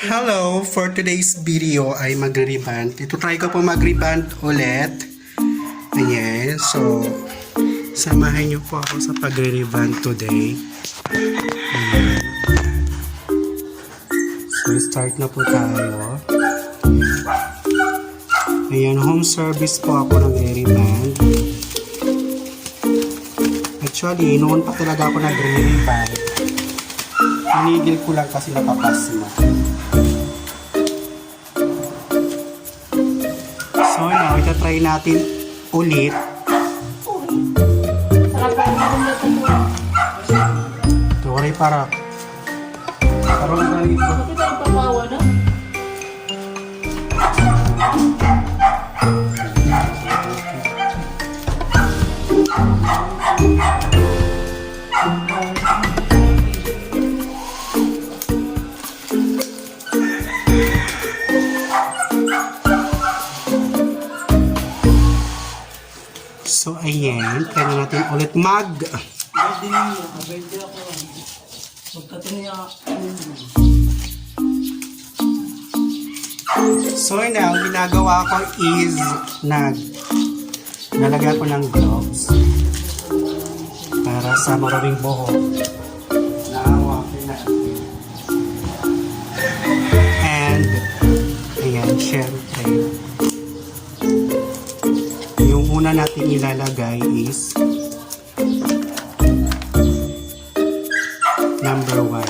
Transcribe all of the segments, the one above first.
Hello! For today's video ay magre-reband. Ito try ko po mag-reband ulit. Ayan. So, samahan niyo po ako sa pagre-reband today. Ayan. So, start na po tayo. Ayan, home service po ako nagre-reband. Actually, noon pa talaga ako nagre-reband. Pinigil ko lang kasi napapasma. So now, itatry natin ulit. Sorry para parang galing ko. Bakit tayo papawa na? So ayan, try na natin ulit mag. Pwede niyo, pwede ako. Pagkatin niya. So now, ginagawa ko is nalagyan ko ng gloves para sa maraming buhok. Naawakin natin. And ayan, syempre yung una natin ilalagay is number 1.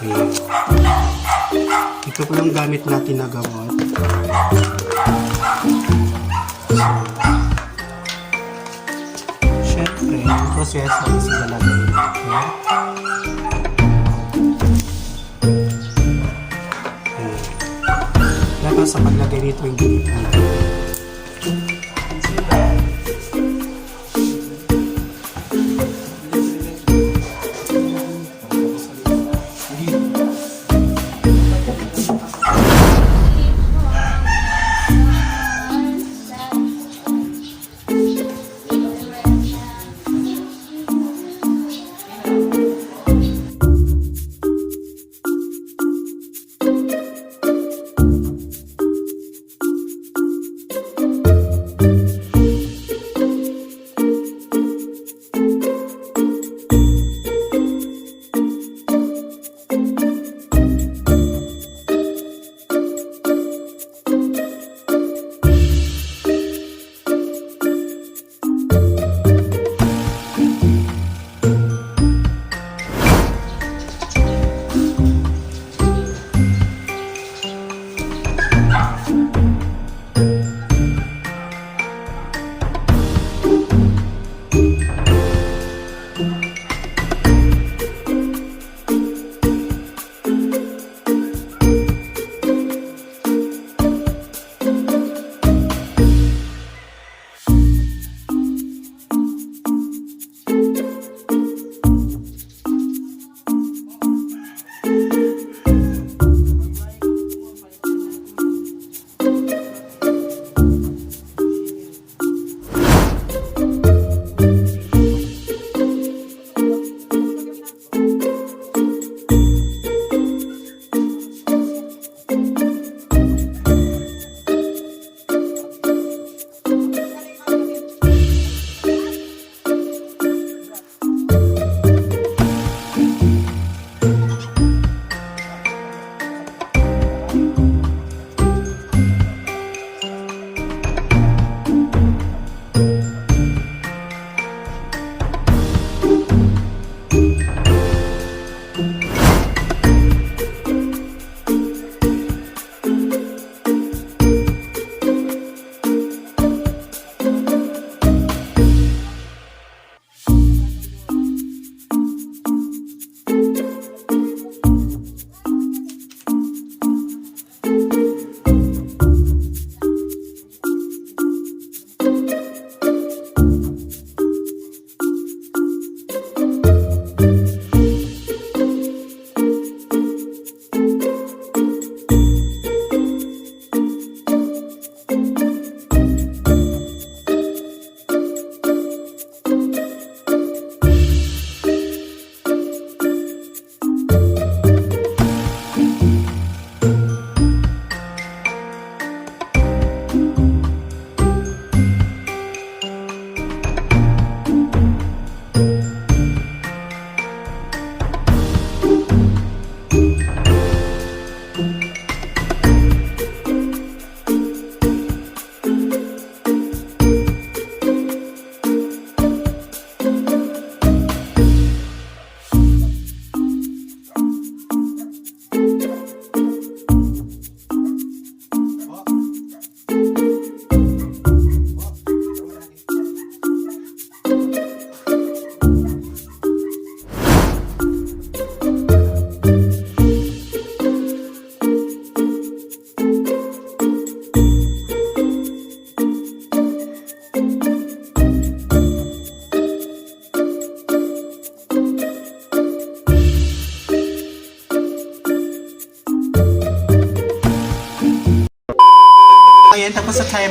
Ayan. Ito po yung gamit natin na gamot. Siyempre, yung proseso is ilalagay natin. Ayan. Dapat sa paglagay nito yung ginit.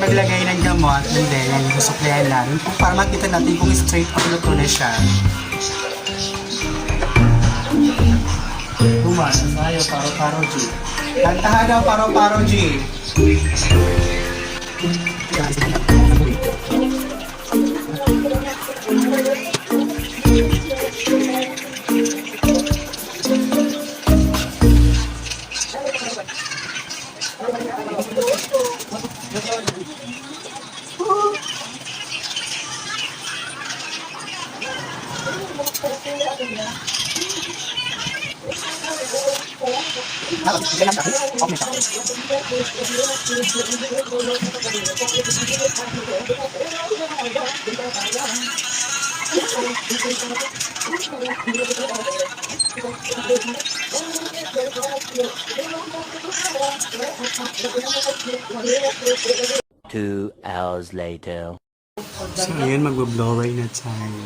maglagay ng gamot and then yan, susuklayan natin para makita natin kung straight o luto na siya. Tumas, tayo, paro-paro G. Kantahan daw, paro-paro G. Two hours later. So, ayun, mag-blower na tayo.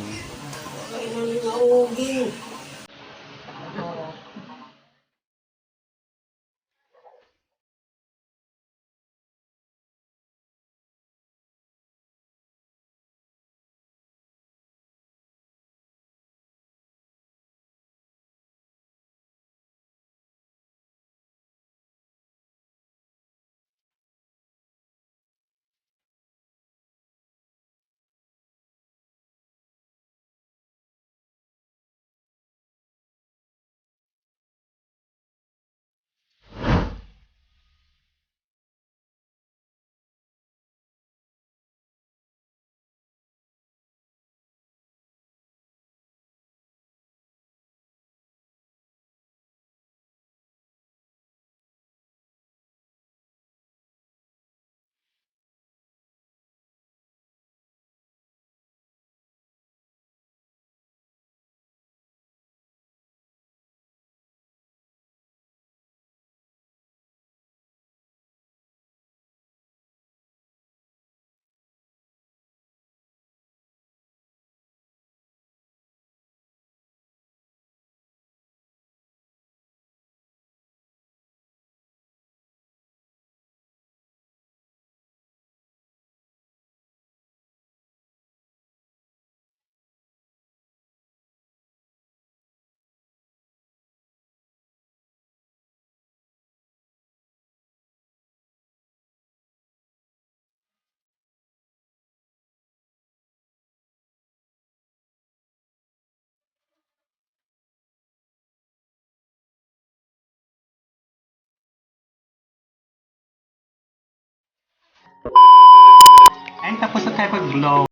Ay, tapos na tayo pag-blow.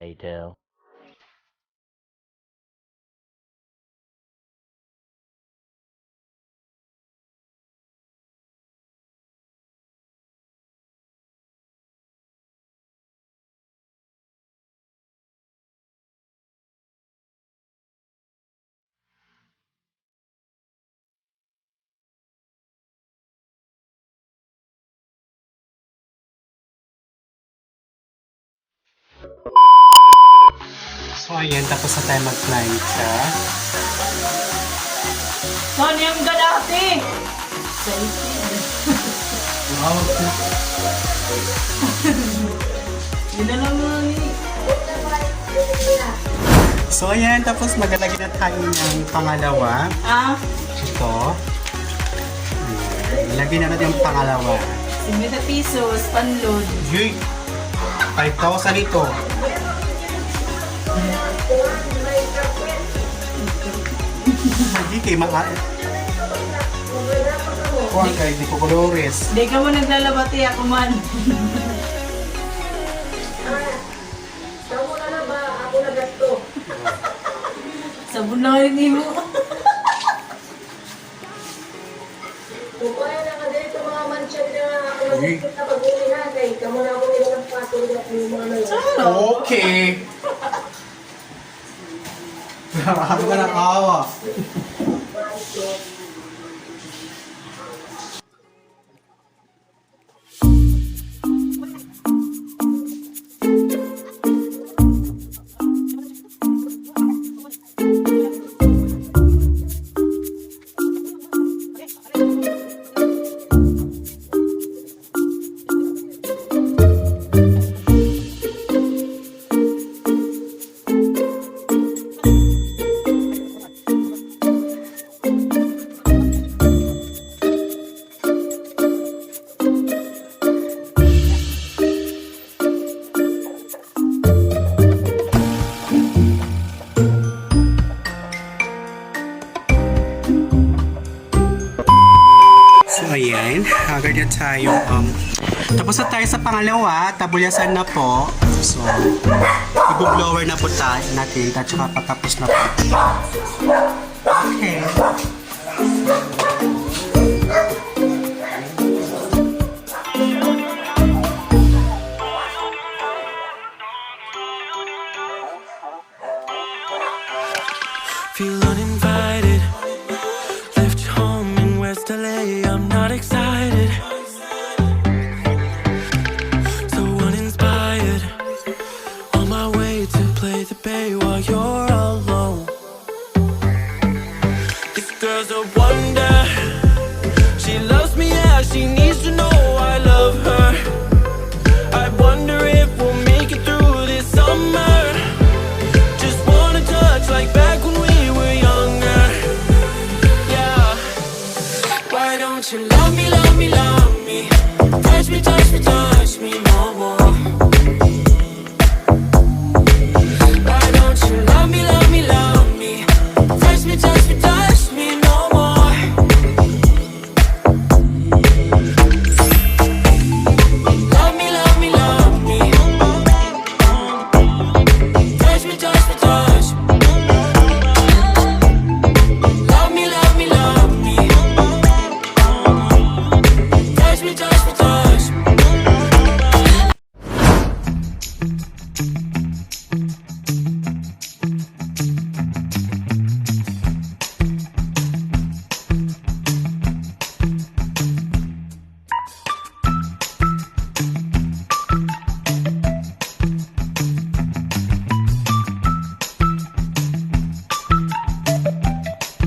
Later. So, ayan, tapos na tayo mag-plancha. Saan yung galati? Wow. Yun na naman eh. So, ayan, tapos maglalagay na tayo ng pangalawa. Ah, Ito. Ayan, ilagay na natin yung pangalawa. 50 pesos, panload. Yay! 5,000 ito. Hindi kayo Kuha kayo, di ko colores. Hindi ka mo naglalabati ako man. Sabon na rin mo. Okay. Grabe ka ng awa. So, ayan. Agad na tayo. Tapos na tayo sa pangalawa. Tabulyasan na po. So, i-blower na po tayo natin. At saka patapos na po. Okay.